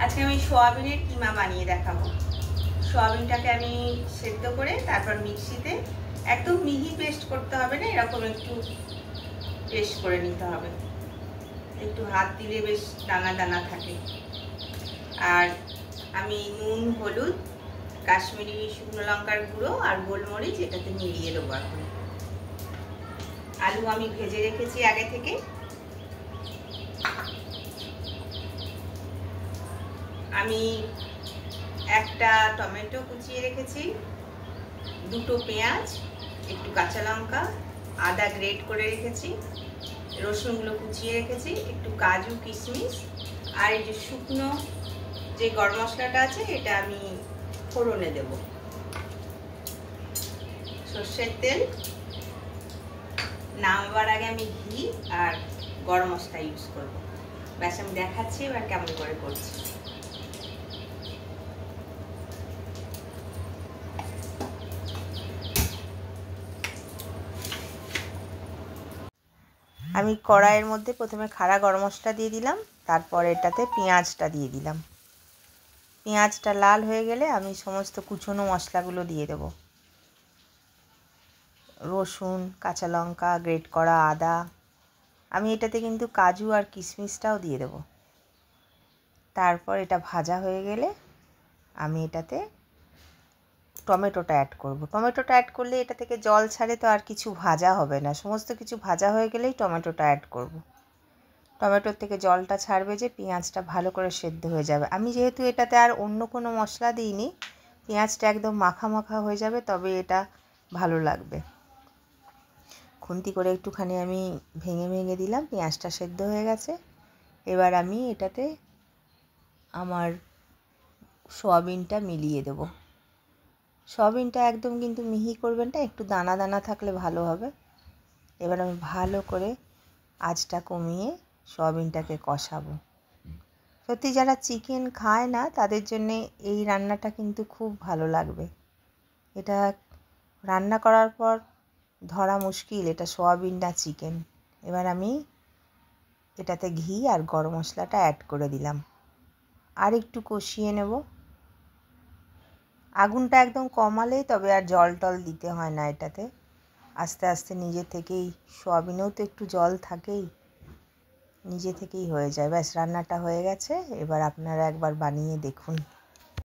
আজকে আমি সোয়াবিনের কিমা বানিয়ে দেখাবো। সোয়াবিনটাকে আমি সেদ্ধ করে তারপর মিক্সিতে একদম মিহি পেস্ট করতে হবে না, এরকম একটু পেস্ট করে নিতে হবে। একটু হাত দিলে বেশ দানা দানা থাকে। আর আমি নুন, হলুদ, কাশ্মীরি শুকনো লঙ্কার গুঁড়ো আর গোলমরিচ এটাতে মিলিয়ে দেবো। এখন আলু আমি ভেজে রেখেছি আগে থেকে। আমি একটা টমেটো কুচিয়ে রেখেছি, দুটো পেঁয়াজ, একটু কাঁচা লঙ্কা, আদা গ্রেট করে রেখেছি, রসুনগুলো কুচিয়ে রেখেছি, একটু কাজু কিশমিশ আর এই যে শুকনো যে গরম মশলাটা আছে এটা আমি ফোড়নে দেব। সর্ষের তেল, নামাবার আগে আমি ঘি আর গরম মশলা ইউজ করব। ব্যাস আমি দেখাচ্ছি এবার কেমন করে করছি। আমি কড়াইয়ের মধ্যে প্রথমে খাড়া গরম মশলা দিয়ে দিলাম, তারপর এটাতে পেঁয়াজটা দিয়ে দিলাম। পেঁয়াজটা লাল হয়ে গেলে আমি সমস্ত কুচনো মশলাগুলো দিয়ে দেব। রসুন, কাঁচা লঙ্কা, গ্রেট করা আদা, আমি এটাতে কিন্তু কাজু আর কিশমিশটাও দিয়ে দেব। তারপর এটা ভাজা হয়ে গেলে আমি এটাতে টমেটোটা অ্যাড করব। টমেটোটা অ্যাড করলে এটা থেকে জল ছাড়ে, তো আর কিছু ভাজা হবে না। সমস্ত কিছু ভাজা হয়ে গেলেই টমেটোটা অ্যাড করব। টমেটোর থেকে জলটা ছাড়বে যে পেঁয়াজটা ভালো করে সেদ্ধ হয়ে যাবে। আমি যেহেতু এটাতে আর অন্য কোনো মশলা দিইনি, পেঁয়াজটা একদম মাখা মাখা হয়ে যাবে, তবে এটা ভালো লাগবে। খুন্তি করে একটুখানি আমি ভেঙে ভেঙে দিলাম, পেঁয়াজটা সেদ্ধ হয়ে গেছে। এবার আমি এটাতে আমার সয়াবিনটা মিলিয়ে দেব। সয়াবিনটা একদম কিন্তু মিহি করবেন না, একটু দানা দানা থাকলে ভালো হবে। এবার আমি ভালো করে আঁচটা কমিয়ে সয়াবিনটাকে কষাবো। সত্যি যারা চিকেন খায় না তাদের জন্যে এই রান্নাটা কিন্তু খুব ভালো লাগবে। এটা রান্না করার পর ধরা মুশকিল এটা সয়াবিন না চিকেন। এবার আমি এটাতে ঘি আর গরম মশলাটা অ্যাড করে দিলাম, আর একটু কষিয়ে নেব। আগুনটা একদম কমালেই তবে আর জল টল দিতে হয় না এটাতে, আস্তে আস্তে নিজে থেকেই, সয়াবিনেও তো একটু জল থাকেই, নিজে থেকেই হয়ে যায়। ব্যাস রান্নাটা হয়ে গেছে। এবার আপনারা একবার বানিয়ে দেখুন।